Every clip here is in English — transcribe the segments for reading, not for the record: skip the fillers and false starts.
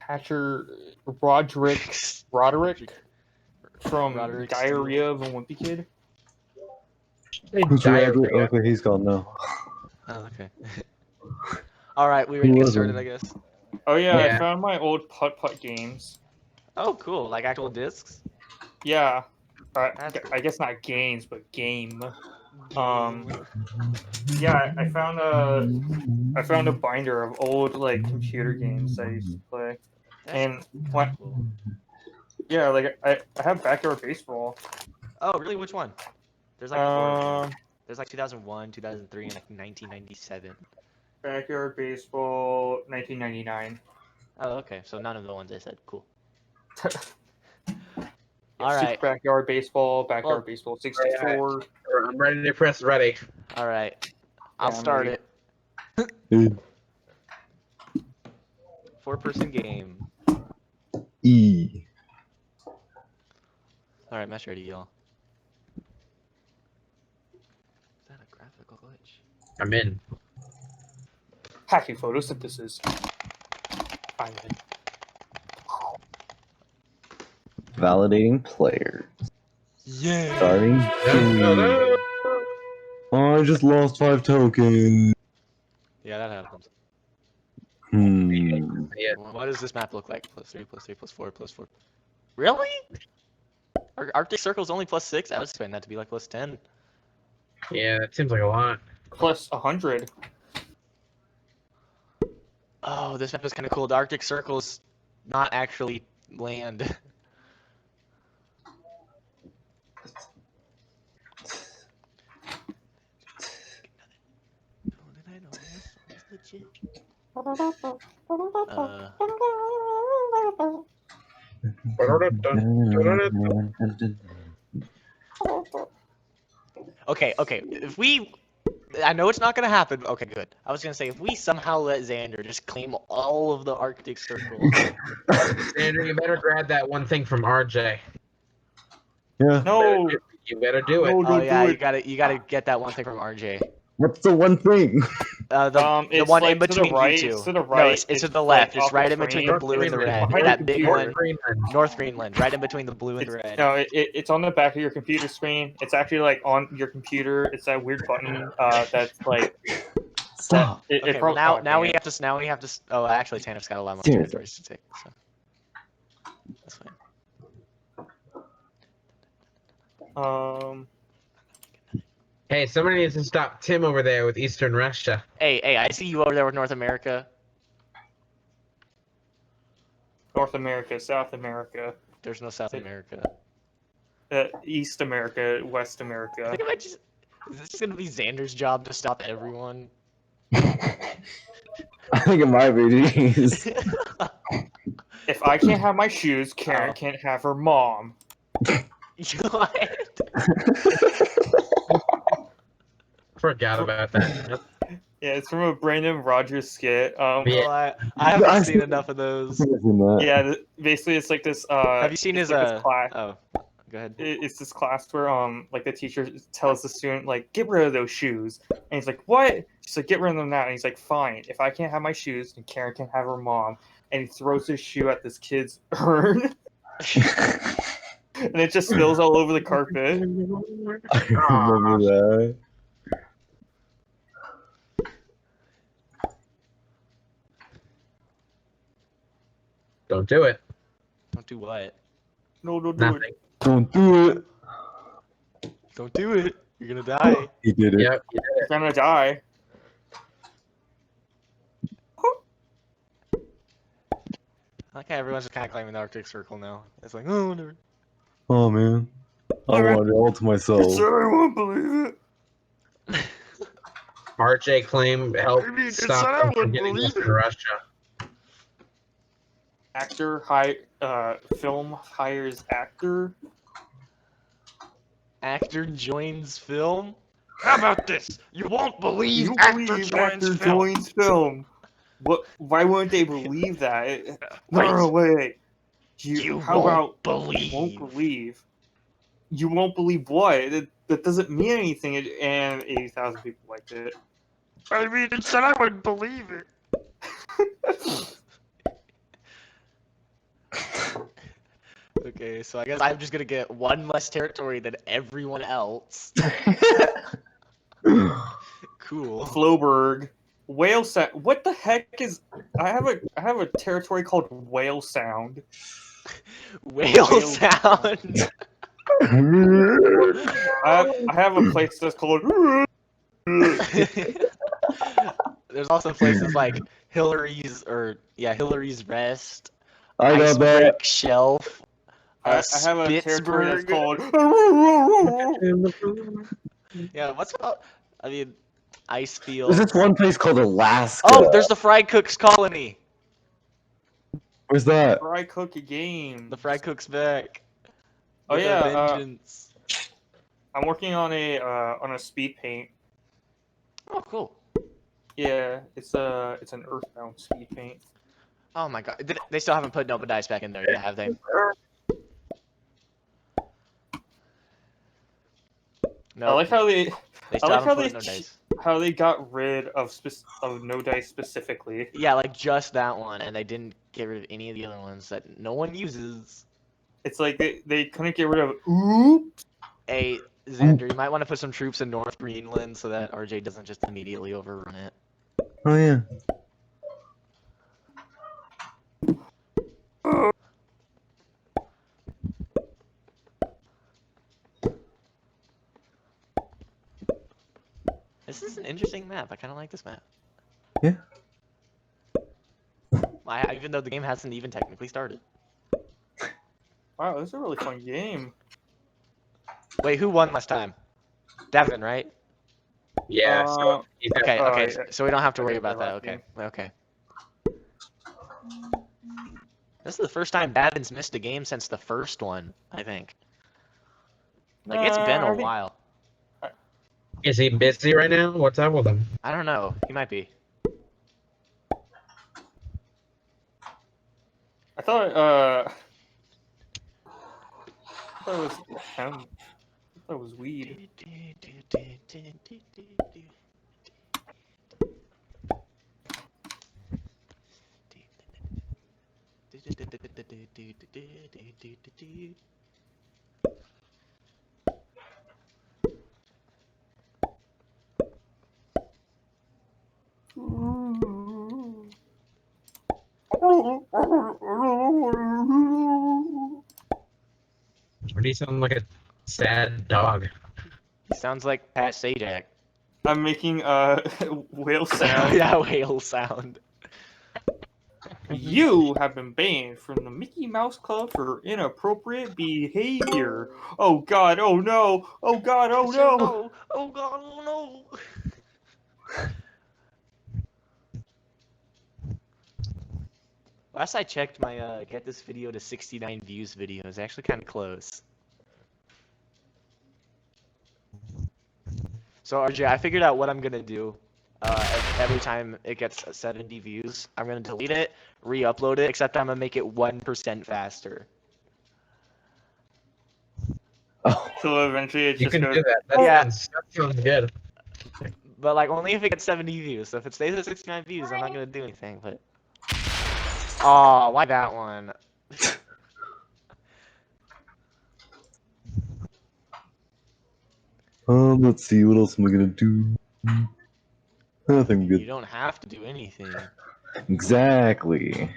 Hatcher Roderick from Roderick Diarrhea of a Wimpy Kid. Okay, he's gone now. Oh, okay. All right, we ready to get started, I guess. Oh yeah, Yeah. I found my old putt games. Oh, cool! Like actual discs. Yeah, That's cool. I guess not games, but game. Yeah, I found a binder of old like computer games I used to play, That's and what? cool. Yeah, like I have Backyard Baseball. Oh, really? Which one? There's like four of them. There's like 2001, 2003, and like 1997. Backyard Baseball, 1999. Oh, okay. So none of the ones I said. Cool. Yeah, All right. Super Backyard Baseball, Backyard Baseball 64. I'm ready to press ready. All right. I'll I'm start ready. it. 4-person game. E. All right, match ready, y'all. Is that a graphical glitch? I'm in. Hacking photosynthesis. I'm in. Validating players. Yeah. Starting. Oh, I just lost 5 tokens. Yeah, that happens. Yeah. What does this map look like? +3, +3, +4, +4. Really? Arctic Circle's only +6? I was expecting that to be like +10. Yeah, that seems like a lot. Plus 100. Oh, this map is kind of cool. The Arctic Circle's not actually land. Okay, if we... I know it's not gonna happen. Okay, good. I was gonna say, if we somehow let Xander just claim all of the Arctic Circle... Xander, you better grab that one thing from RJ. Yeah. No! You better do it. No, Oh don't yeah, do you gotta get that one thing from RJ. What's the one thing? The it's one like in to the between right, you two. it's to the No, right, it's to it's the like left. It's off right the in between screen. the blue and the red. Behind That your big computer. one, North Greenland, right in between the blue and the red. No, it's on the back of your computer screen. It's actually like on your computer. It's that weird button that's like. Stop. Okay, well now we have to. Oh, actually, Tanner's got a lot more Seriously. territories to take, so that's fine. Hey, somebody needs to stop Tim over there with Eastern Russia. Hey, I see you over there with North America. North America, South America, There's no South America. East America, West I America. think is this gonna be Xander's job to stop everyone? I think it might be, jeez. If I can't have my shoes, Karen can't have her mom. What? Forgot about that. Yeah, it's from a Brandon Rogers skit. Well, I haven't seen enough of those. Yeah, basically it's like this. Have you seen his like class. Oh, go ahead. It's this class where like the teacher tells the student like get rid of those shoes, and he's like what? She's like get rid of them now, and he's like fine. If I can't have my shoes, then Karen can have her mom, and he throws his shoe at this kid's urn. And it just spills all over the carpet. I remember that. Don't do it. Don't do what? No, don't do Nothing. it. Don't do it. Don't do it. You're gonna die. He did it. Yep. You He's gonna die. I like how everyone's just kind of claiming the Arctic Circle now. It's like, oh, whatever. Oh man. I wanted it all to myself. I won't believe it. RJ claim help stop I them from wouldn't getting believe Eastern it. Russia. Film hires actor. Actor joins film. How about this? You won't believe You actor believe joins actor film. joins film. What? Why wouldn't they believe that? Wait. No, wait. You how won't about believe. You won't believe. You won't believe what? That doesn't mean anything. And 80,000 people liked it. I mean, it said I wouldn't believe it. Okay, so I guess I'm just gonna get one less territory than everyone else. Cool. Floberg. Whale Sound. What the heck is? I have a territory called Whale Sound. Whale Whale sound. I have a place that's called. There's also places like Hillary's Hillary's Rest, I got Iceberg that. Shelf, I have a territory that's Spitzberg. called. Yeah, what's about? I mean, ice There's fields. this one place called Alaska. Oh, there's the Fry Cook's Colony. Where's that? Fry Cook a game. The Fry Cook's back. Oh With a yeah, vengeance. I'm working on a speed paint. Oh, cool. Yeah, it's an Earthbound speed paint. Oh my god, they still haven't put Nova Dice back in there yet, have they? No. I like how they They still like haven't how put they No Dice. how they got rid of No Dice specifically. Yeah, like just that one, and they didn't get rid of any of the other ones that no one uses. It's like they couldn't get rid of oops. Hey, Xander, you might want to put some troops in North Greenland so that RJ doesn't just immediately overrun it. Oh yeah. This is an interesting map. I kind of like this map. Yeah. Even though the game hasn't even technically started. Wow, this is a really fun game. Wait, who won last time? Devin, right? Yeah. So Okay, Oh, okay, yeah. so we don't have to worry Okay, about that. last Okay, game. okay. This is the first time Davin's missed a game since the first one, I think. Like, it's been I a think- while. is he busy right now? What's up with him? I don't know. He might be. I thought it was hemp. I thought it was weed. Or do you sound like a sad dog? He sounds like Pat Sajak. I'm making whale sound. Yeah, whale sound. You have been banned from the Mickey Mouse Club for inappropriate behavior. Oh God! Oh no! Oh God! Oh no! Oh god, oh no! Last I checked, my get this video to 69 views video is actually kind of close. So RJ, I figured out what I'm gonna do. Every time it gets 70 views, I'm gonna delete it, re-upload it, except I'm gonna make it 1% faster. Oh, So eventually it You just can goes. do that. That Yeah. sounds good. But like only if it gets 70 views. So if it stays at 69 views, I'm not gonna do anything. But oh, why that one? let's see. What else am I gonna do? Nothing You good. don't have to do anything. Exactly.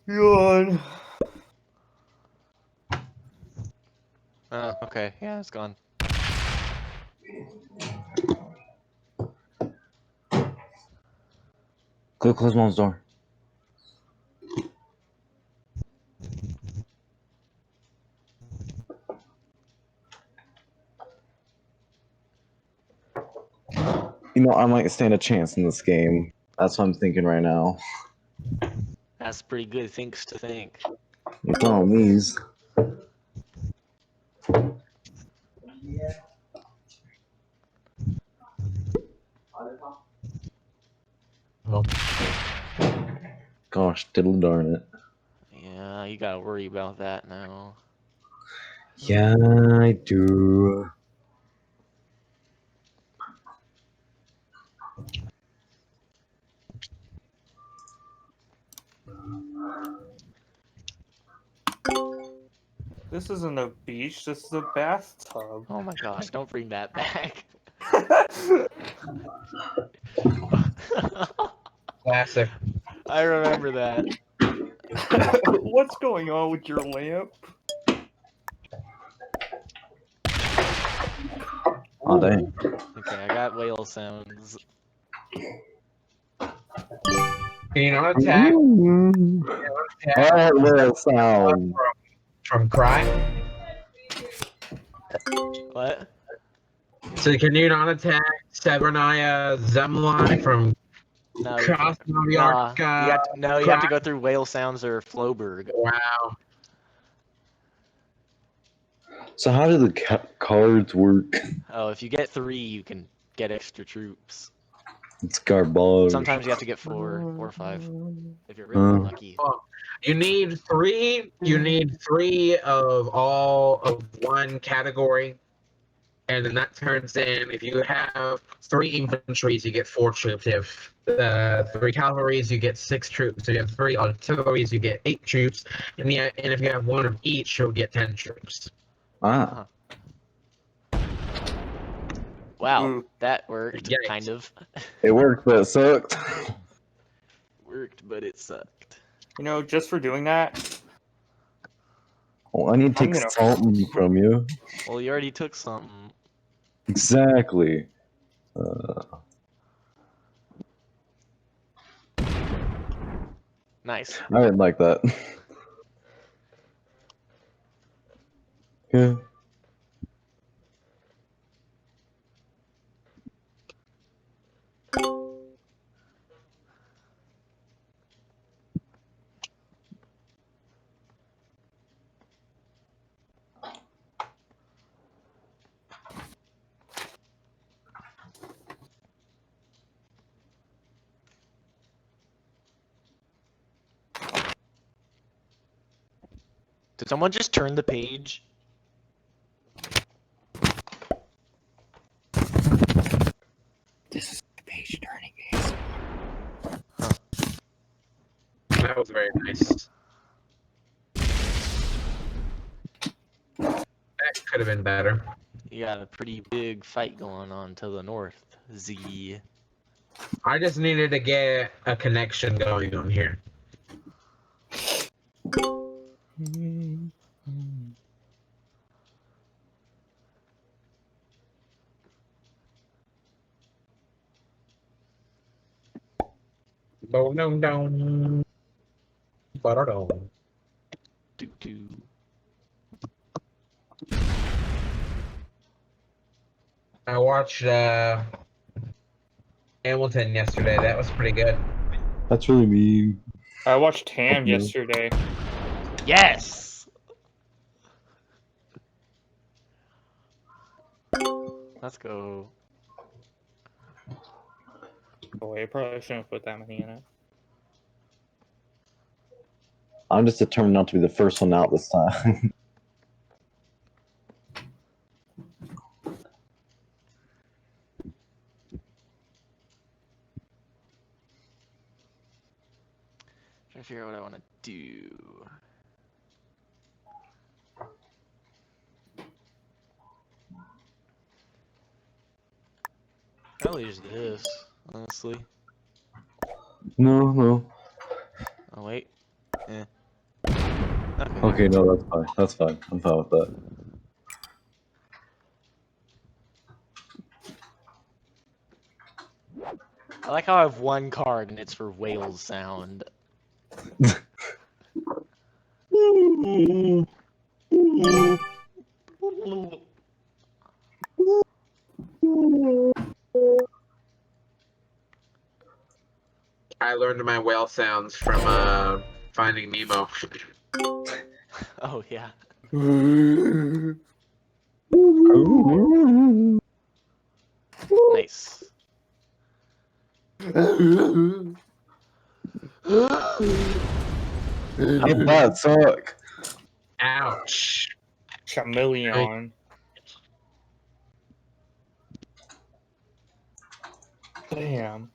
Yawn. Oh, okay. Yeah, it's gone. Go close mom's door. You know, I might stand a chance in this game. That's what I'm thinking right now. That's pretty good things to think. It's all me's. Oh. Gosh, diddle darn it. Yeah, you gotta worry about that now. Yeah, I do. This isn't a beach. This is a bathtub. Oh my gosh, don't bring that back. Classic. I remember that. What's going on with your lamp? Oh, dang. Okay, I got whale sounds. Can you not attack? Alright, little sound. From Cry? What? So can you not attack ZiggZaggZombie from No, you can't. Nah, you have to go through whale sounds or Floberg. Wow. So how do the cards work? Oh, if you get 3, you can get extra troops. It's garbage. Sometimes you have to get 4 or 5 if you're really unlucky. You need 3. You need 3 of all of one category, and then that turns in. If you have 3 infantries, you get 4 troops. If 3 cavalries, you get 6 troops. So you have 3 artilleries, you get 8 troops, and if you have 1 of each, you'll get 10 troops. Ah. Wow, that worked, Yikes. kind of. It worked, but it sucked. Worked, but it sucked. You know, just for doing that. Well, I need to I'm take gonna- something from you. Well, you already took something. Exactly. Nice. I didn't like that. Yeah. Did someone just turn the page? This is page turning games. That was very nice. That could have been better. You got a pretty big fight going on to the north, Z. I just needed to get a connection going on here. Dong. Ba-da-dong. Doo-doo. I watched Hamilton yesterday. That was pretty good. That's really mean. I watched Tam Okay. yesterday. Yes! Let's go. Oh, I probably shouldn't put that many in it. I'm just determined not to be the first one out this time. Trying to figure out what I want to do. Probably just this, honestly. No. Oh, wait. Eh. Okay, no, that's fine. That's fine. I'm fine with that. I like how I have 1 card and it's for whale sound. I learned my whale sounds from Finding Nemo. Oh, yeah. Nice. That suck. Ouch. Chameleon. Damn.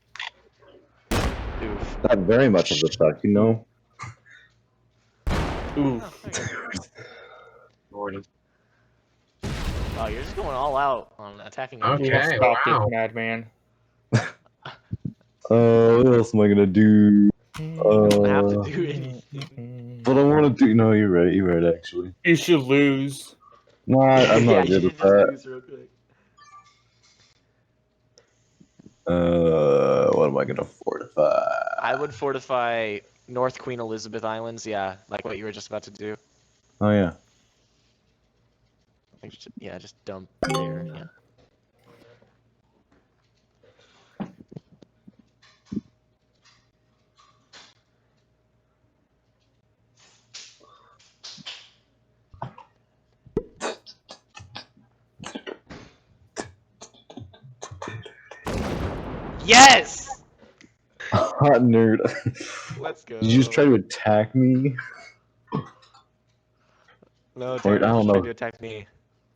Oof. Not very much of the effect, you know? Oof. Morning. Oh, you're just going all out on attacking. Okay. We must stop wow. this madman. What else am I gonna do? You don't have to do anything. But I want to do. No, you're right, actually. You should lose. No, I'm Yeah, not you good should at that. just lose real quick. What am I gonna fortify? I would fortify North Queen Elizabeth Islands, yeah, like what you were just about to do. Oh yeah. Like, yeah, just dump there, yeah. Yes! Hot nerd. Let's go. Did you just try to attack me? No, Or, Tanner I don't just tried know. to attack me.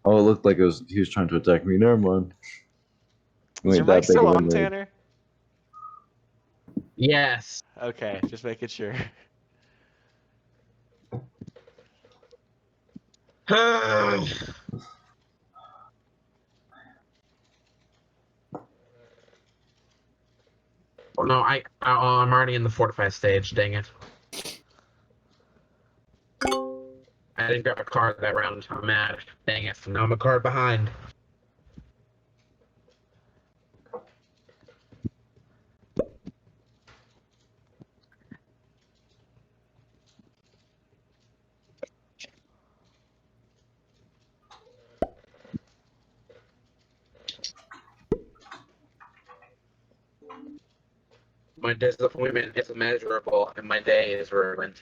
Oh, it looked like he was trying to attack me. Never mind. You Is ain't your mic that big still of a on, nerd. Tanner? Yes. Okay, just making sure. Oh no, I'm already in the fortified stage. Dang it! I didn't grab a card that round. I'm mad. Dang it! Now I'm a card behind. My disappointment is immeasurable, and my day is ruined.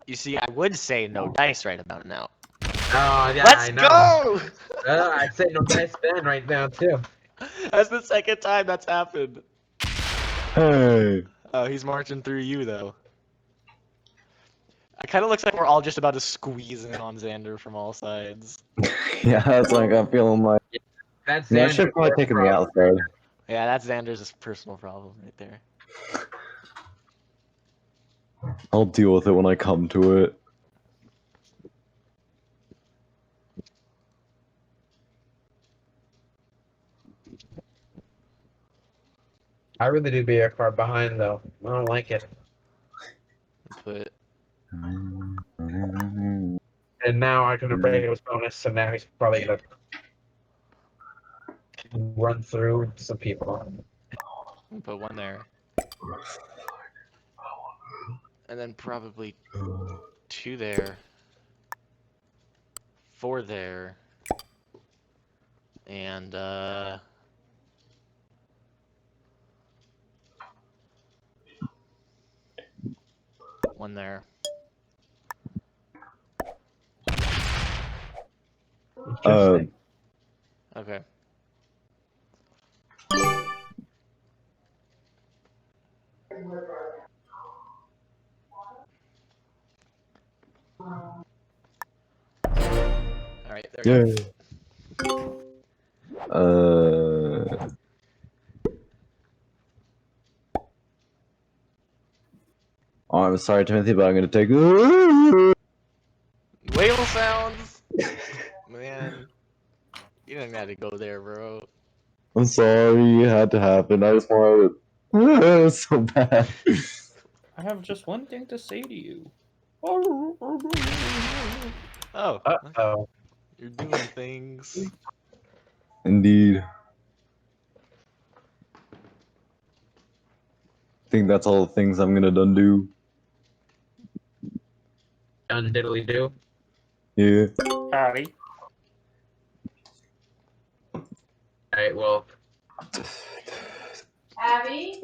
You see, I would say no dice right about now. Oh yeah, Let's I know. go! I'd say no dice Ben right now too. That's the second time that's happened. Hey. Oh, he's marching through you, though. It kind of looks like we're all just about to squeeze in on Xander from all sides. Yeah, that's like I'm feeling like. That's Yeah, I should have probably taken the outside. Yeah, that's Xander's personal problem right there. I'll deal with it when I come to it. I really do be a card behind though. I don't like it. But And now I can break his bonus, so now he's probably gonna run through some people. put one there. And then probably 2 there. 4 there. And, 1 there. Okay. Alright, there we go. Oh, I'm sorry, Timothy, but I'm gonna take. Whale sounds! Man. You didn't have to go there, bro. I'm sorry, it had to happen. I just wanted. It was so bad. I have just one thing to say to you. Oh. Uh-oh. You're doing things. Indeed. I think that's all the things I'm gonna done do. Done diddly do. Yeah. Howdy. Alright, well. Abby?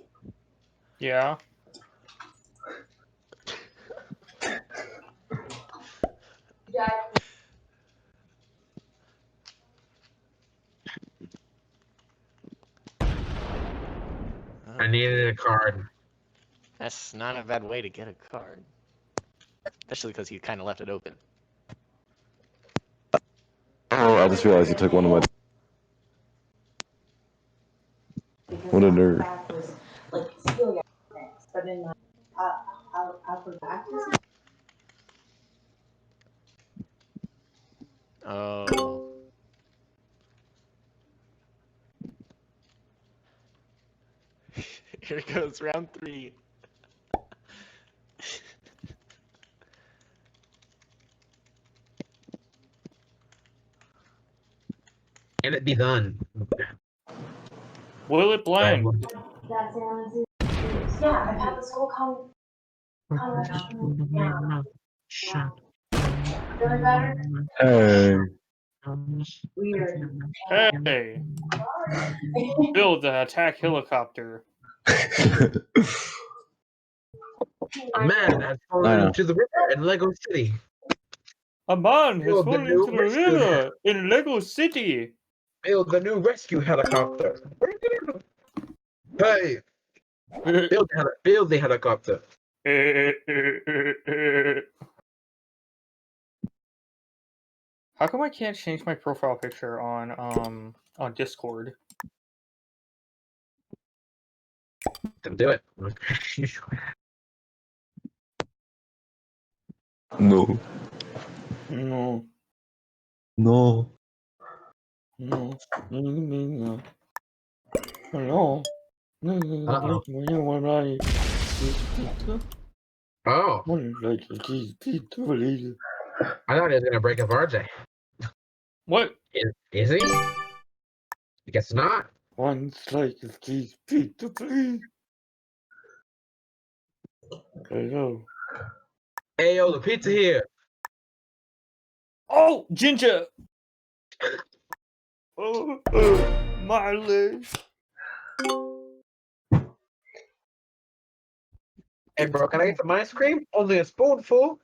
Yeah. Yeah. I needed a card. That's not a bad way to get a card. Especially because he kind of left it open. I just realized you took one of my. What a nerd. Like steal your things, but in I forgot this. Oh. Here goes round 3. Can it be done? Will it blend? That's yeah, I've had this whole conversation. Yeah. Feeling better? Hey. Weird. Hey, build the attack helicopter. A man has fallen into the river in Lego City. A man has Build the fallen new into the rescue river in Lego City. Build the new rescue helicopter. Hey, build the helicopter. How come I can't change my profile picture on Discord? Then do it. No. No, No. no, no, no, Uh-oh. no. Oh, I thought he was gonna break up RJ. What? Is he? I guess not. One slice of cheese pizza, please. Hello. Hey yo, the pizza here. Oh, Ginger! Oh, my leg. Hey bro, can I get some ice cream? Only a spoonful.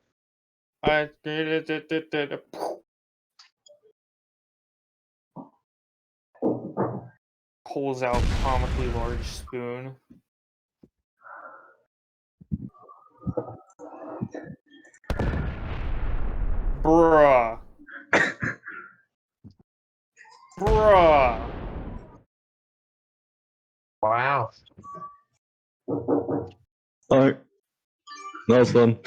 I pulls out comically large spoon. Bruh. Bruh. Wow. Alright. That was fun.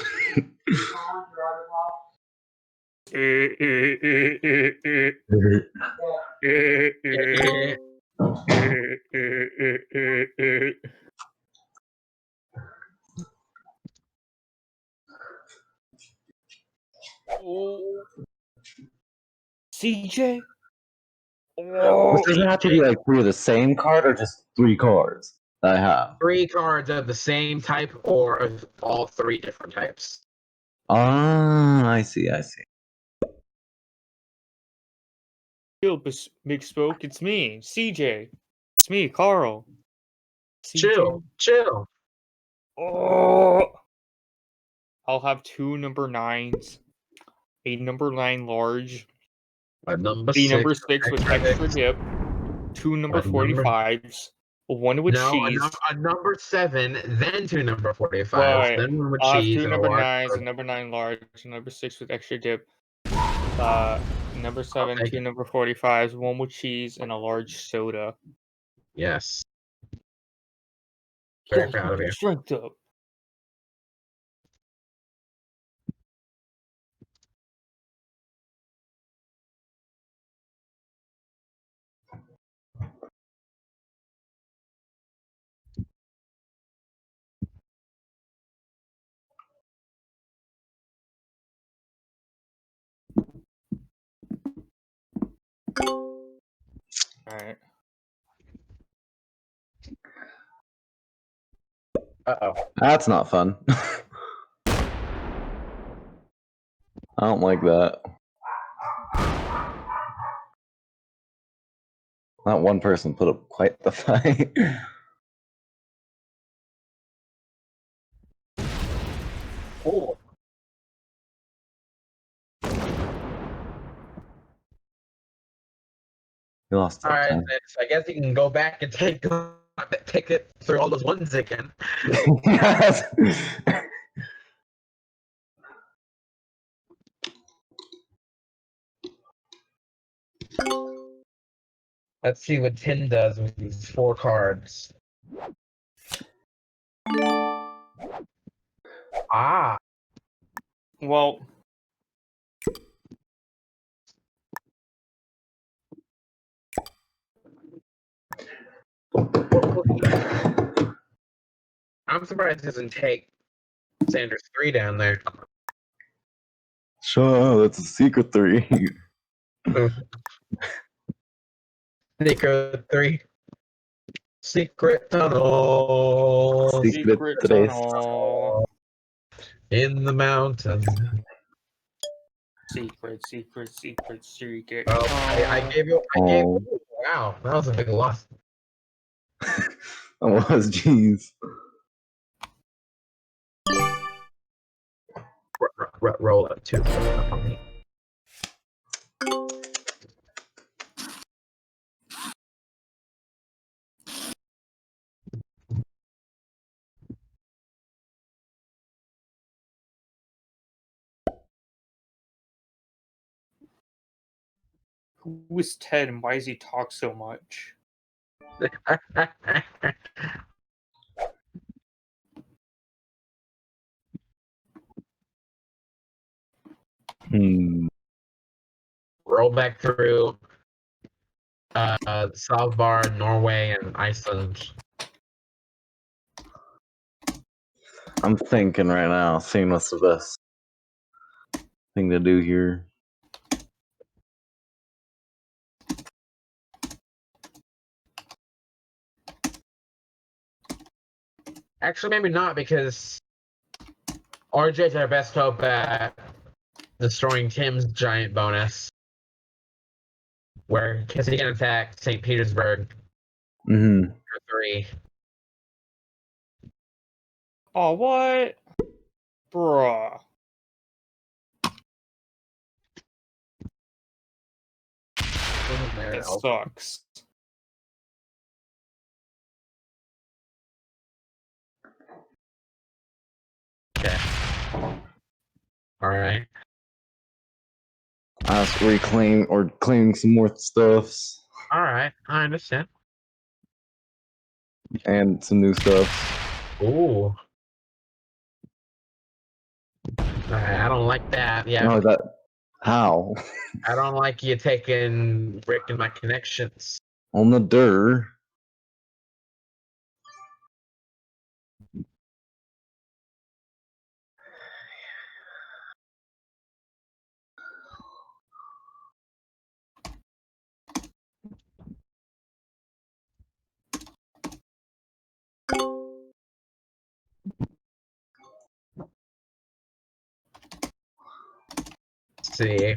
Oh. CJ? This Oh. doesn't have to be like 3 of the same card or just 3 cards that I have. 3 cards of the same type or of all 3 different types. Ah, I see. Yo, Big Spoke, it's me, CJ. It's me, Carl. Chill. Oh. I'll have 2 number 9s, a number 9 large, A number a number 6 with extra dip, 2 number 45s, 1 with cheese. a number 7, then 2 number 45s, Right. then 1 with I'll have cheese, 2 and a number large. 9s, a number 9 large, a number 6 with extra dip. Number 7, take 2 number 45s, 1 with cheese, and a large soda. Yes. Very proud of you. Strength up. Alright. Uh-oh. That's not fun. I don't like that. That one person put up quite the fight. Cool. You lost. All right, Okay. so I guess you can go back and take it through all those ones again. Yes. Let's see what Tim does with these 4 cards. Ah, Well, I'm surprised it doesn't take Sanders 3 down there. Sure, that's a secret 3. Secret 3. Secret tunnel. secret Tres. tunnel. In the mountains. Secret. Oh, I tunnel. gave you. Oh. Wow, that was a big loss. Oh, was jeez. Roll up 2. Who is Ted and why does he talk so much? Roll back through Svalbard, Norway, and Iceland. I'm thinking right now, seeing what's the best thing to do here. Actually, maybe not, because RJ's our best hope at destroying Tim's giant bonus. Because he can attack St. Petersburg Mm-hmm. for 3. Oh, what? Bruh. That sucks. Okay. Alright. Us reclaim or claiming some more stuffs Alright, I understand. and some new stuffs. Ooh. Alright, I don't like that. Yeah, Oh, that how? I don't like you breaking my connections. On the dirt. Let's see.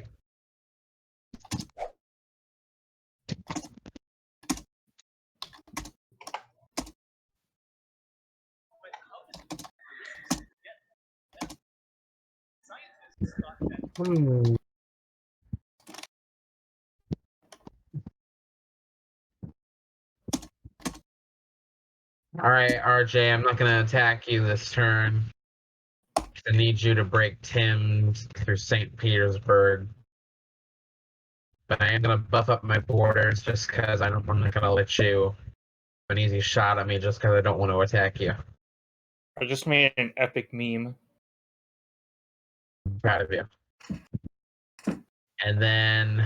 Alright, RJ, I'm not gonna attack you this turn. I need you to break Tim through St. Petersburg. But I am gonna buff up my borders just because I'm not gonna let you have an easy shot at me just because I don't want to attack you. I just made an epic meme. I'm proud of you. And then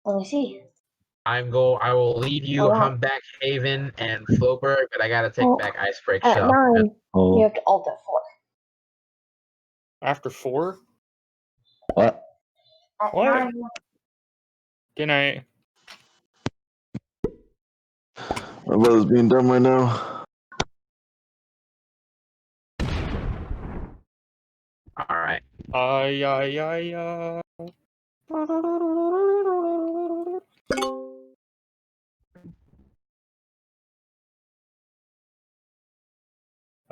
Let me see. I will leave you Oh, wow. Humpback Haven and Floberg, but I gotta take Oh, back Icebreak At Shell. 9, you Oh, have to alt at 4. After 4? what? At What? 9, Good night. My brother's being done right now. Alright. Ay, ay, ay, ay.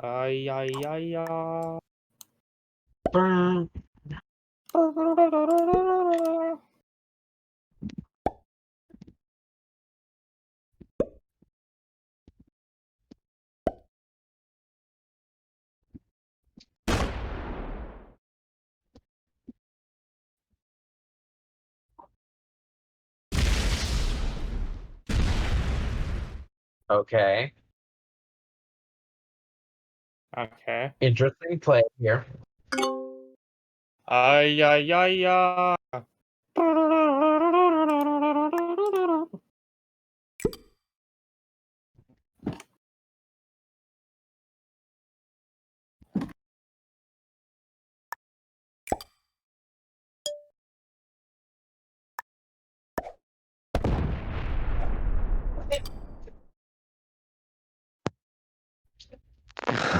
Ay, ay, ay, ay. Okay. Okay. Interesting play here. Ay, ay, ay, ay.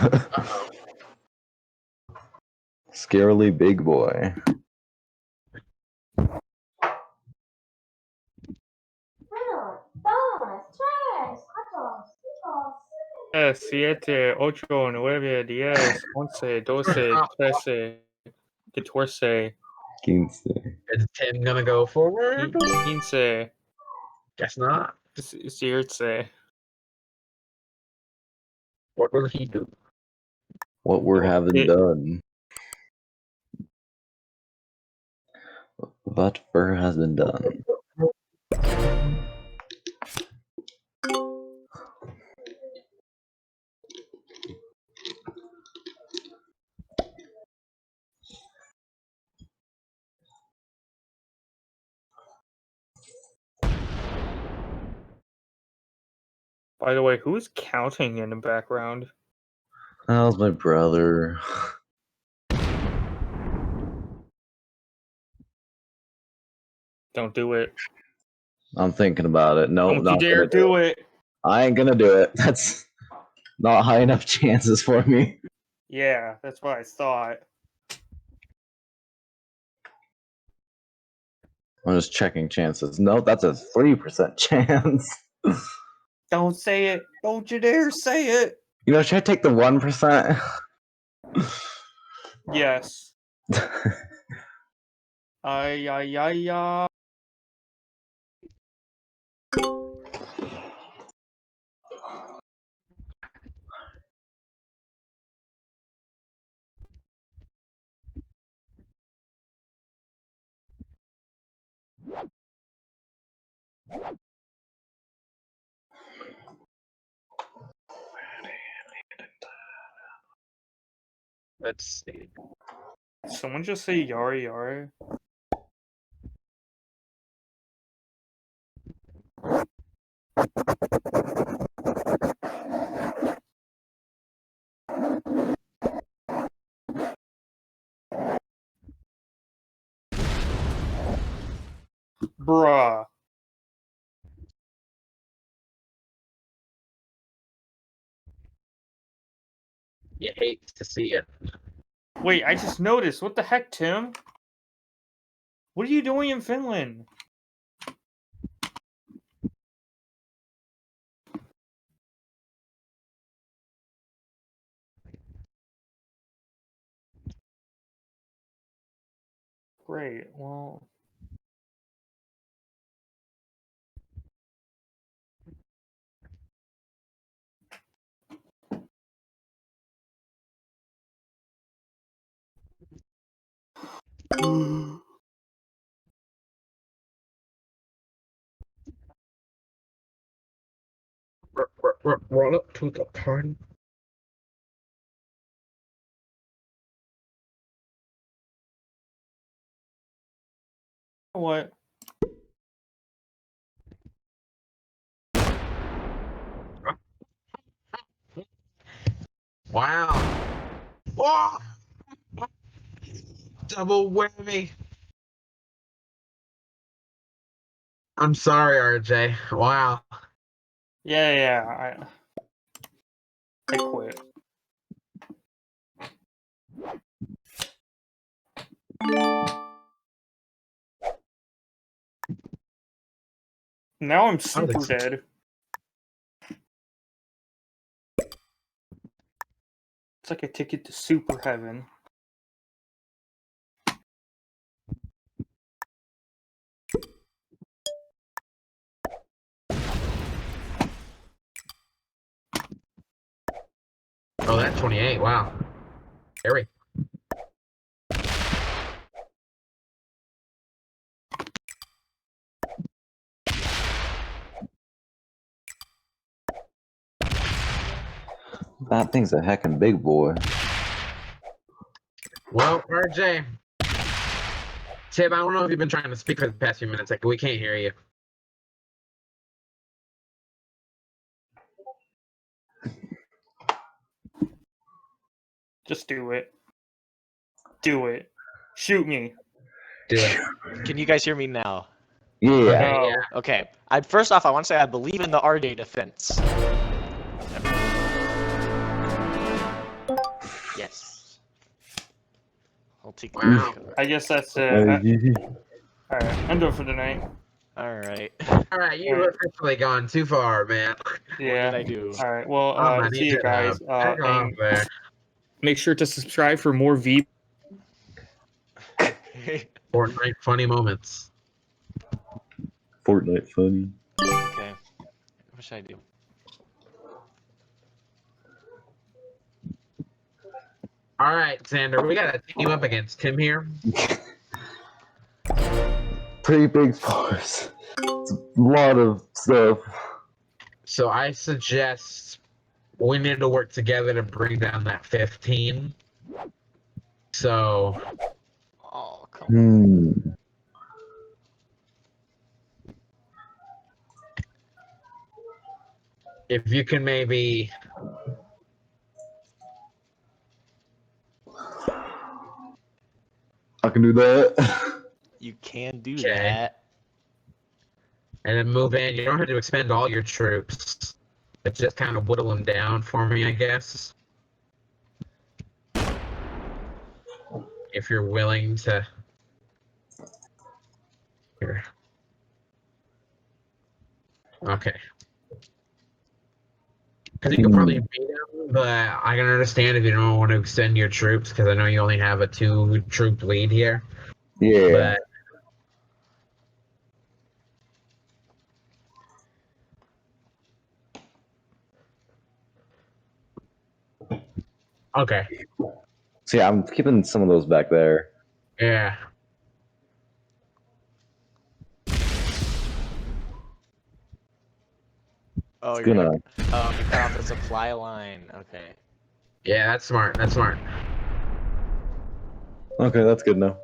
Uh-oh. Scarily big boy. Bueno, 2, 3, 4, 5, 7, 8, 9, 10, 11, 12, 13, 14, 15. Is Tim gonna go forward? 15, Guess not. 16. What will he do? What we're having done. Whatever has been done. By the way, who's counting in the background? That was my brother. Don't do it. I'm thinking about it. No, Don't you not dare gonna do do it. it. I ain't gonna do it. That's not high enough chances for me. Yeah, that's what I thought. I'm just checking chances. No, that's a 3% chance. Don't say it. Don't you dare say it. You know, should I take the 1%? Yes. Ay, ay, ay, ay. Let's see. Someone just say yari yari. Bruh. You hate to see it. Wait, I just noticed. What the heck, Tim? What are you doing in Finland? Great. Well, Roll up to the party. what? Wow. Whoa! Double whammy. I'm sorry, RJ. Wow. Yeah, I quit. Now I'm super think so. dead. It's like a ticket to super heaven. Oh, that's 28. Wow. Scary. That thing's a heckin' big boy. Well, RJ. Tim, I don't know if you've been trying to speak for the past few minutes. Like, we can't hear you. Just do it. Do it. Shoot me. Do it. Can you guys hear me now? Yeah. No. Yeah. Okay. First off, I want to say I believe in the RJ defense. Yes. I'll take the Wow. I guess that's it. Alright, I'm done for tonight. All right. All right, you've officially gone too far, man. Yeah. What did I do? Alright, well, I see need you to guys. back off And there. make sure to subscribe for more V. Fortnite funny moments. Fortnite funny. Okay. What should I do? All right, Xander, we got to team up against Tim here. Pretty big force. It's a lot of stuff. So I suggest we need to work together to bring down that 15. So Oh, come on. if you can maybe I can do that. You can do Okay. that. and then move in, you don't have to expend all your troops. But just kind of whittle them down for me, I guess. If you're willing to. Here. Okay. Because you could probably beat them, but I can understand if you don't want to extend your troops, because I know you only have a 2-troop lead here. Yeah. But okay, So yeah, I'm keeping some of those back there. yeah. Oh, It's you're gonna. gonna you cut off the supply line. Okay. Yeah, that's smart. That's smart. Okay, that's good now.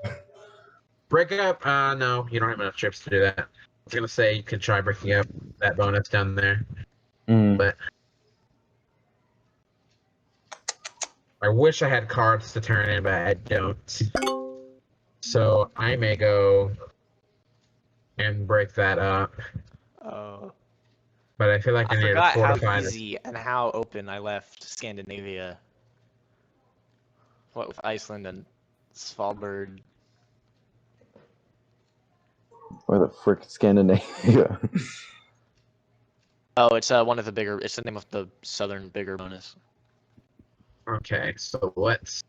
Break up. No, you don't have enough troops to do that. I was gonna say you could try breaking up that bonus down there, but I wish I had cards to turn in, but I don't. So I may go and break that up. Oh. But I feel like I, I need to forgot how fortify this. easy and how open I left Scandinavia. What with Iceland and Svalbard. Where the frick is Scandinavia? Oh, it's one of the bigger. It's the name of the southern bigger bonus. Okay, so let's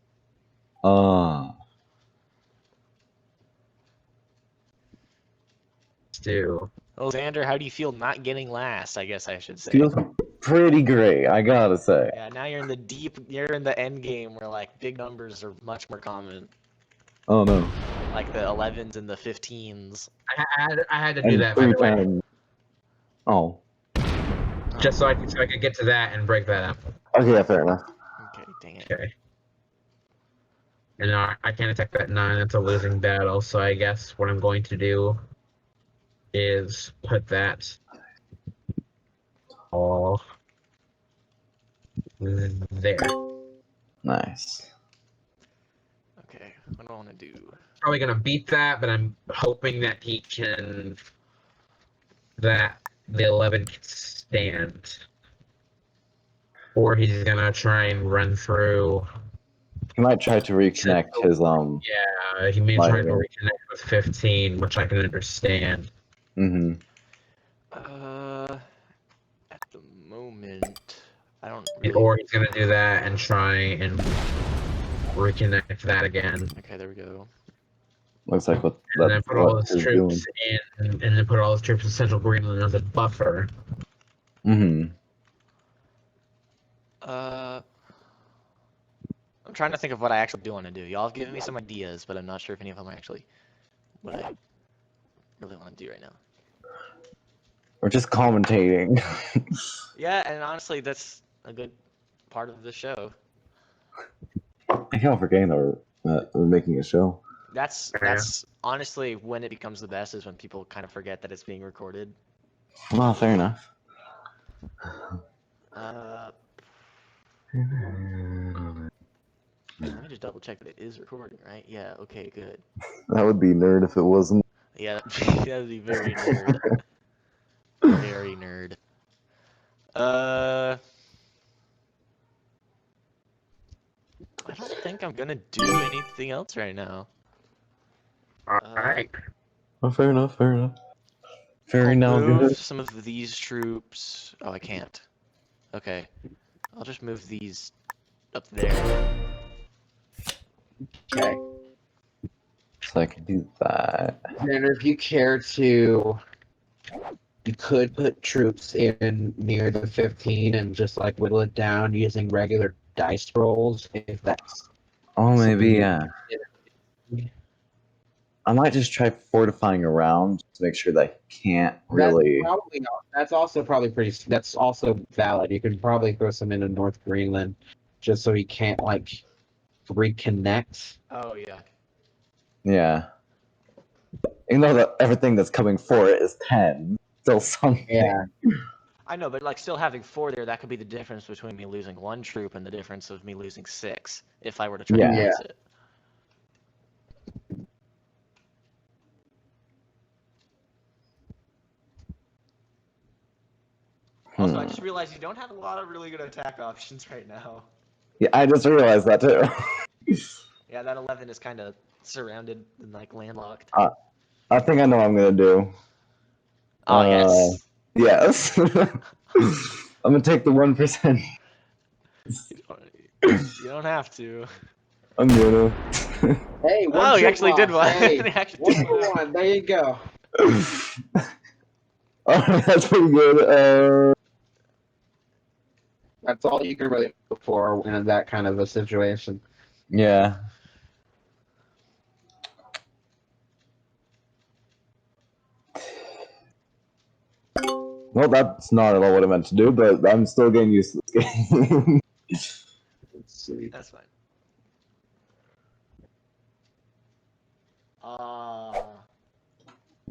do. Oh, Xander, how do you feel not getting last? I guess I should say. Feels pretty great, I gotta say. Yeah, now you're in the end game where like big numbers are much more common. Oh no. Like the 11s and the 15s. I had to do that by three the way, times. Oh. just so I could get to that and break that up. Okay, yeah, fair enough. Okay, dang it. Okay. And I can't attack that 9. It's a losing battle. So I guess what I'm going to do is put that all there. Nice. Okay, what do I want to do? Probably gonna beat that, but I'm hoping that he can. That the 11 can stand, or he's gonna try and run through. He might try to reconnect his Yeah, he may try to Lightning. reconnect with 15, which I can understand. At the moment, I don't really... Or he's gonna do that and try and reconnect that again. Okay, there we go. Looks like what And then put all his he's troops doing. in, and then put all his troops in central Greenland as a buffer. I'm trying to think of what I actually do want to do. Y'all have given me some ideas, but I'm not sure if any of them are actually what I really want to do right now. We're just commentating. Yeah, and honestly, that's a good part of the show. I can't forget that we're making a show. That's honestly when it becomes the best is when people kind of forget that it's being recorded. Well, fair enough. Let me just double check that it is recording, right? Yeah. Okay. Good. That would be nerd if it wasn't. Yeah, that'd be very nerd. Very nerd. I don't think I'm gonna do anything else right now. Alright. Oh, fair enough. Fair enough. Very I'll now move good. some of these troops. Oh, I can't. Okay. I'll just move these up there. Okay. So I can do that. And if you care to, you could put troops in near the 15 and just like whittle it down using regular dice rolls if that's Oh, maybe, something you yeah. consider. I might just try fortifying around to make sure that he can't really. That's also probably pretty. That's also valid. You could probably throw some into North Greenland, just so he can't like reconnect. Oh yeah. Yeah. Even though everything that's coming for it is 10, still something. Yeah. I know, but like still having 4 there, that could be the difference between me losing 1 troop and the difference of me losing 6 if I were to try to Yeah. fix it. Also, I just realized you don't have a lot of really good attack options right now. Yeah, I just realized that too. Yeah, that 11 is kind of surrounded and like landlocked. I think I know what I'm gonna do. Oh yes. Yes. I'm gonna take the 1%. You don't have to. I'm gonna. Hey, one Oh, he troop actually did loss. one. Hey, He actually one did for one. one. There you go. Oh, that's pretty good. That's all you can really look for in that kind of a situation. Yeah. Well, that's not at all what I meant to do, but I'm still getting used to this game. Let's see. That's fine.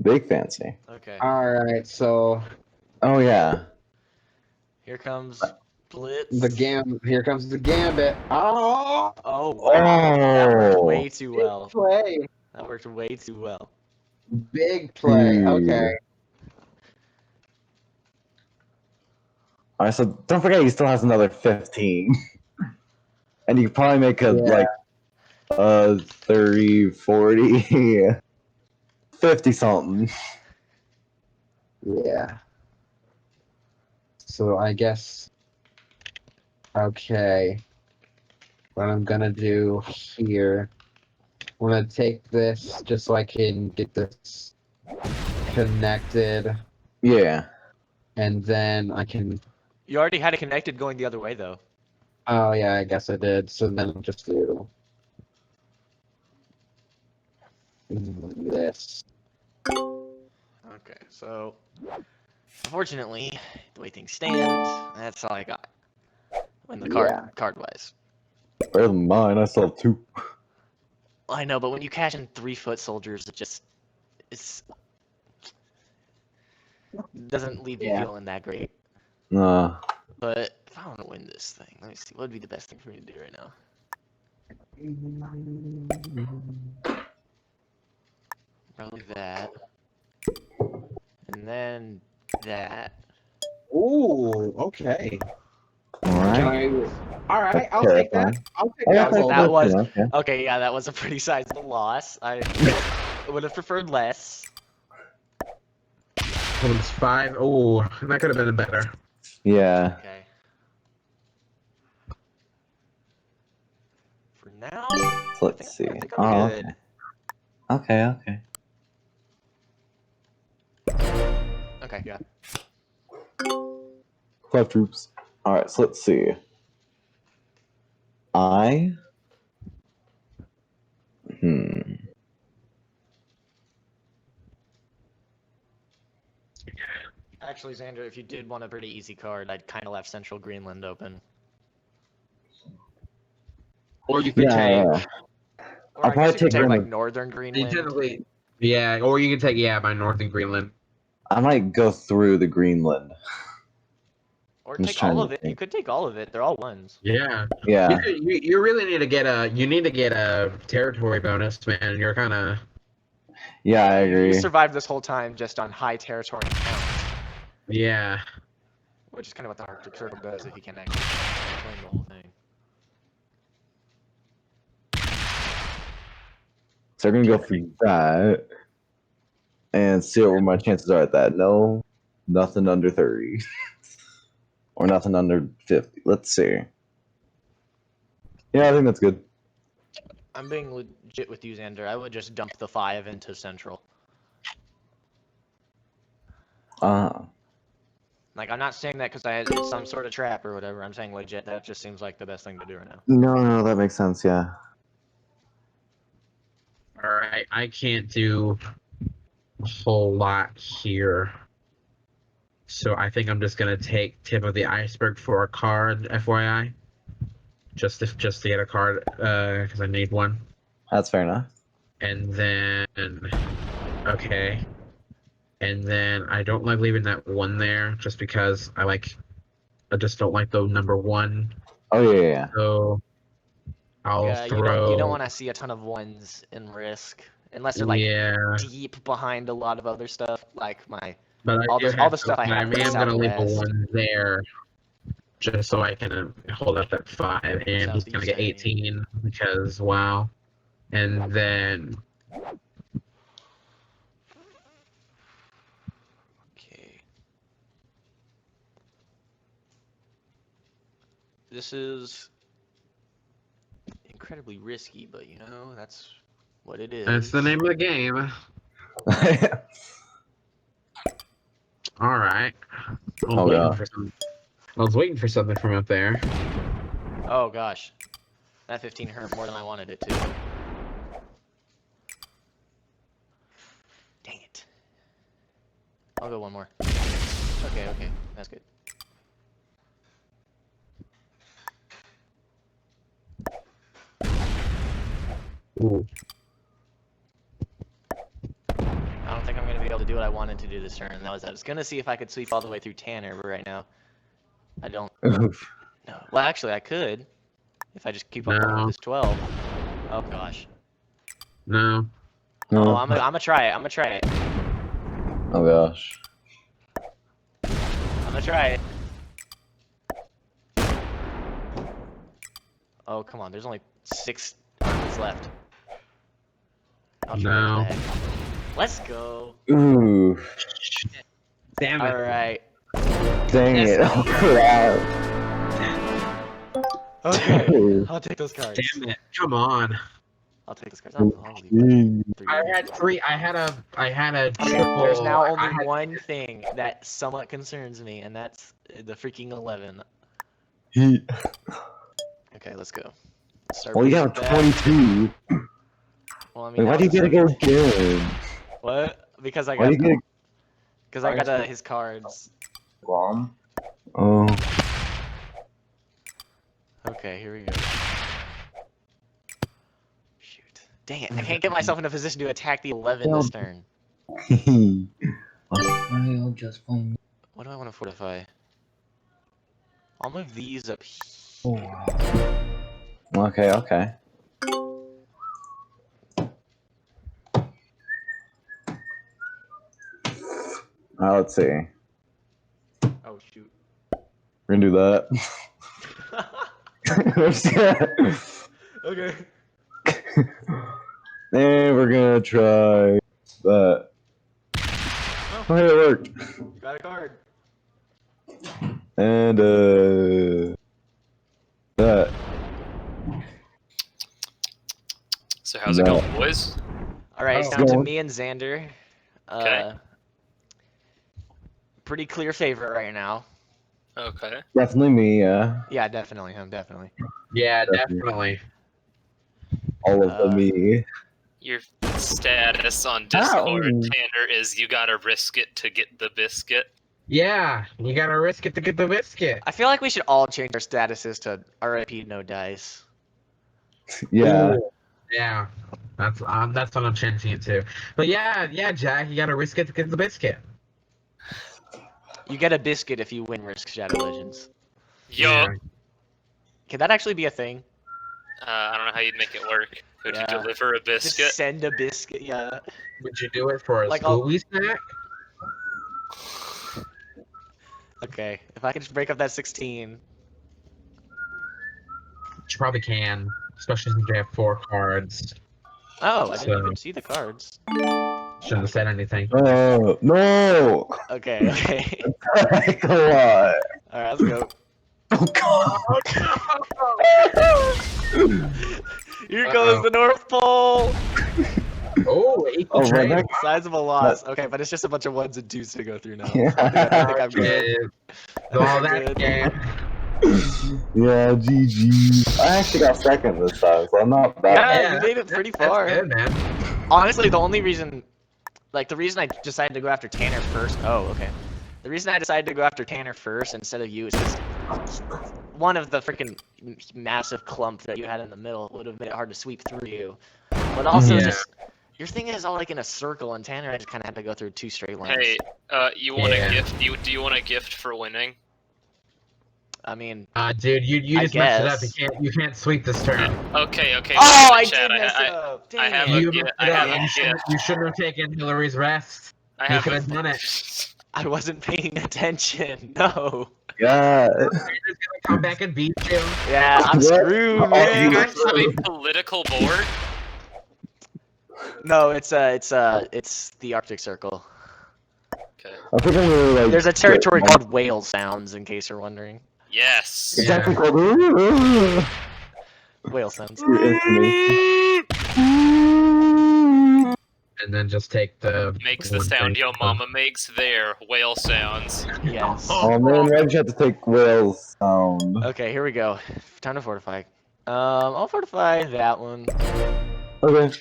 Big fancy. Okay. All right, so Oh, yeah. Here comes Blitz. Here comes the gambit. Oh, Oh wow. That worked Oh. way too well. play. That worked way too well. Big play. Hmm. Okay. Alright, so don't forget he still has another 15. And you could probably make a, Yeah. 30, 40, 50 something. Yeah. So I guess. Okay. What I'm gonna do here. I'm gonna take this just so I can get this connected, Yeah. and then I can. You already had it connected going the other way though. Oh yeah, I guess I did. So then I'll just do this. Okay, so unfortunately, the way things stand, that's all I got. When the card wise. Better than mine, I still have 2. I know, but when you cash in 3 foot soldiers, it doesn't leave you Yeah. feeling that great. Nah. But if I want to win this thing, let me see. What would be the best thing for me to do right now? Probably that. And then that. Ooh, okay. Alright. All right, I'll That's take that. terrifying. I'll take Oh, that. that's roll. That was okay. okay. Yeah, that was a pretty sizable loss. I would have preferred less. It's 5. Oh, that could have been better. Yeah. Okay. For now, So let's see. I think I'm good. Okay. Okay, yeah. 5 troops. Alright, so let's see. Actually, Xander, if you did want a pretty easy card, I'd kind of left Central Greenland open. Or you could Yeah, take. Or I'll I guess probably you could take take one like of- northern You Greenland. technically, yeah, or you can take by Northern Greenland. I might go through the Greenland. Or I'm just take all trying of to it. You think. could take all of it. They're all ones. Yeah, Yeah, you really need to get a territory bonus, man. You're kind of yeah, I You agree. survived this whole time just on high territory count, yeah. which is kind of what the Arctic Circle does if you can actually claim the whole thing. So I'm gonna go for that and see what my chances are at that. No, nothing under 30. Or nothing under 50. Let's see. Yeah, I think that's good. I'm being legit with you, Xander. I would just dump the 5 into Central. Like, I'm not saying that because it's some sort of trap or whatever. I'm saying legit. That just seems like the best thing to do right now. No, that makes sense, yeah. All right, I can't do a whole lot here, so I think I'm just gonna take tip of the iceberg for a card, FYI, just to get a card, because I need one, That's fair enough. and then okay, and then I don't like leaving that one there just because I just don't like the number 1, Oh, yeah. so I'll Yeah, you throw. don't want to see a ton of 1s in Risk unless they're like Yeah, deep behind a lot of other stuff, like but I all do the have stuff I I have in the am gonna leave a Southwest. 1 there just so I can hold up that 5, and he's gonna Southeast, get I mean. 18 because wow. And then Okay. This is incredibly risky, but you know, that's what it is. that's the name of the game. All right. Oh, yeah. I was waiting for something from up there. Oh gosh. That 15 hurt more than I wanted it to. Dang it. I'll go one more. Okay, that's good. Ooh. I don't think I'm gonna be able to do what I wanted to do this turn. And that was I was gonna see if I could sweep all the way through Tanner, but right now, I don't. No. Well, actually, I could if I just keep up No. with this 12. Oh gosh. No. Oh, I'm gonna try it. I'm gonna try it. Oh, gosh. I'm gonna try it. Oh, come on. There's only 6 armies left. I'll try No. what the heck. Let's go. Ooh. Damn it. All right. Dang it. Oh, crap. Okay. I'll take those cards. Damn it. Come on. I'll take those cards. I'll leave it. I had 3. I had a triple. There's now I only had- one thing that somewhat concerns me, and that's the freaking 11. Okay, let's go. Start Well, you basic have back. 22. Well, I mean, Why that do you was get to a go 17. good? What? Because I Why do got you his cards. get Oh. Okay, here we go. Shoot. Dang it, I can't get myself in a position to attack the 11 this turn. I'll just find What do I want to fortify? I'll move these up here. Okay. Let's see. Oh, shoot. We're gonna do that. Okay. And we're gonna try that. Oh, Oh, it worked. got a card. And that. So how's it No. going, boys? Alright, it's Oh. down to Going. me and Xander. Okay. Pretty clear favorite right now. Okay. Definitely me, yeah. Yeah, definitely him, definitely. Yeah, definitely. All of the me. Your status on Discord, Tanner, is you gotta risk it to get the biscuit. Yeah, you gotta risk it to get the biscuit. I feel like we should all change our statuses to RIP no dice. Yeah. Ooh, yeah. That's what I'm changing it to. But yeah, Jack, you gotta risk it to get the biscuit. You get a biscuit if you win Risk Shadow Legends. Yo, Yeah. Can that actually be a thing? I don't know how you'd make it work. Would Yeah. you deliver a Just biscuit? send a biscuit, yeah. Would you do it for a Like, I'll- Scooby snack? Okay, if I could just break up that 16. You probably can, especially since you have 4 cards. Oh, I didn't So- even see the cards. Shouldn't have said anything. No! Okay, okay. Come on. Alright, let's go. Oh, God. Here goes the North Pole! Oh, equal Oh, trade. right Sizable loss. Okay, but it's just a bunch of 1s and 2s to go through now. Yeah. I think I'm good. All I'm that good. game. Yeah, GG. I actually got second this time, so I'm not bad. Yeah, you made it pretty That's far. good, man. Honestly, the only reason, like, the reason I decided to go after Tanner first. Oh, okay. The reason I decided to go after Tanner first instead of you is just one of the freaking massive clump that you had in the middle would have made it hard to sweep through you. But also, Yeah. just your thing is all like in a circle, and Tanner I just kind of had to go through 2 straight lines. Hey, you want Yeah. a gift? Do you want a gift for winning? I mean, Dude, you I just messed it up. guess. You can't sweep this turn. Okay. oh, look in I the chat. did mess it up. I Dang have it. a You gift. messed I it up. have a gift. You shouldn't have taken Hillary's rest. I You have could a have done it. I wasn't paying attention. No. Yeah. Raider's gonna come back and beat you. Yeah, I'm What? screwed, Oh, You man. guys have a political board? No, it's the Arctic Circle. Okay. I think I'm gonna like. There's a territory called Whale Sounds, in case you're wondering. Yes. It's Yeah. actually called. Whale Sounds. Your information. And then just take the. Makes the one sound thing. yo mama makes there. Whale sounds. Yes. Oh man, why'd you have to take whales sound? Okay, here we go. Time to fortify. I'll fortify that one. Okay.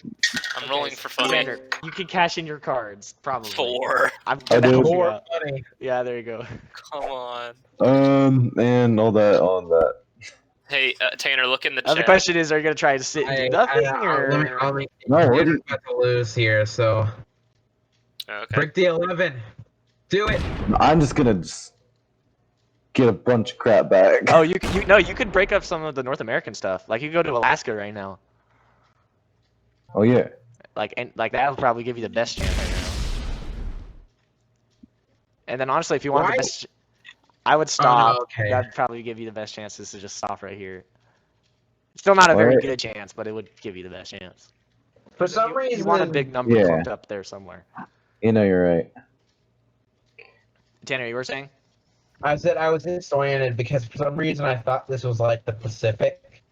I'm rolling for funny. Xander, you can cash in your cards, probably. 4. I'm I gonna did. help you More out. money. Yeah, there you go. Come on. And all that on that. Hey, Tanner, look in the The chat. question is, are you gonna try to sit and do nothing, or? Let me, No, you're what do you- about to lose here, so Okay. break the 11. Do it. I'm just gonna get a bunch of crap back. Oh, you could break up some of the North American stuff. Like you could go to Alaska right now. Oh yeah. Like that'll probably give you the best chance right now. And then honestly, if you want Why? the best, I would stop. okay. That'd probably give you the best chances to just stop right here. Still not a very Alright. good chance, but it would give you the best chance. For some reason, You want a big number Yeah. clumped up there somewhere. You know you're right. Tanner, you were saying? I said I was disoriented because for some reason I thought this was like the Pacific,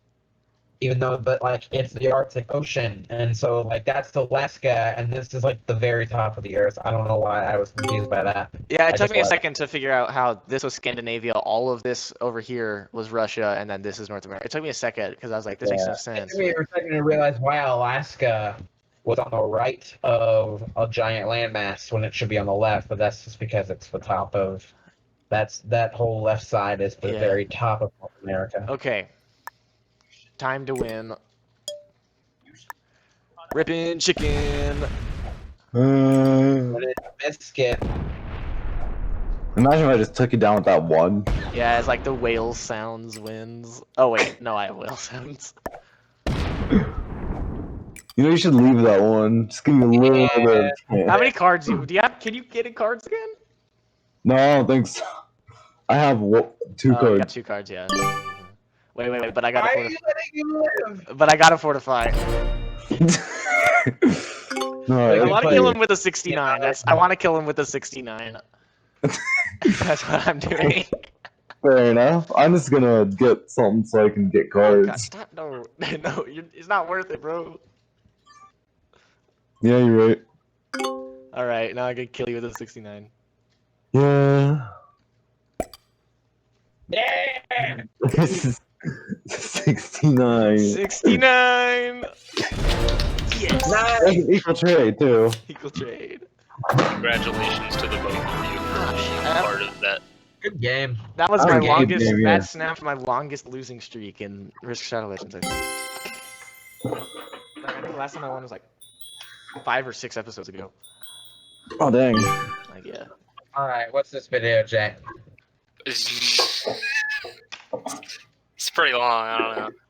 even though but like it's the Arctic Ocean, and so like that's Alaska, and this is like the very top of the Earth. I don't know why I was confused by that. Yeah, it I took just me a thought- second to figure out how this was Scandinavia, all of this over here was Russia, and then this is North America. It took me a second because I was like, this makes no It sense. took me a second to realize why Alaska was on the right of a giant landmass when it should be on the left, but that's just because it's the top of. That whole left side is the Yeah. very top of North America. Okay. Time to win. Rippin' chicken. But it's a biscuit. Imagine if I just took you down with that one. Yeah, it's like the whale sounds wins. Oh wait, no, I have whale sounds. You know you should leave that one. Just give me a little bit. Of... How many cards do you have? Can you get in cards again? No, I don't think so. I have 2 Oh, you got cards. 2 cards, yeah. Wait, but I Why gotta are you letting you live? But I gotta fortify. No, I Like, want to play- kill him with a 69. I want to kill him with a 69. That's what I'm doing. fair enough. I'm just gonna get something so I can get God, cards. stop! No, it's not worth it, bro. Yeah, you're right. All right, now I can kill you with a 69. Yeah. Yeah. This is 69. 69. Yes. Nice. That's an equal trade too. Equal trade. Congratulations to the both of you for being part of that. Good game. That was That my was a good longest. game, yeah. That snapped my longest losing streak in Risk Shadow Legends. I think. Like, I think last time I won was like 5 or 6 episodes ago. Oh dang. Like, yeah. All right, what's this video, Jack? It's pretty long. I don't know.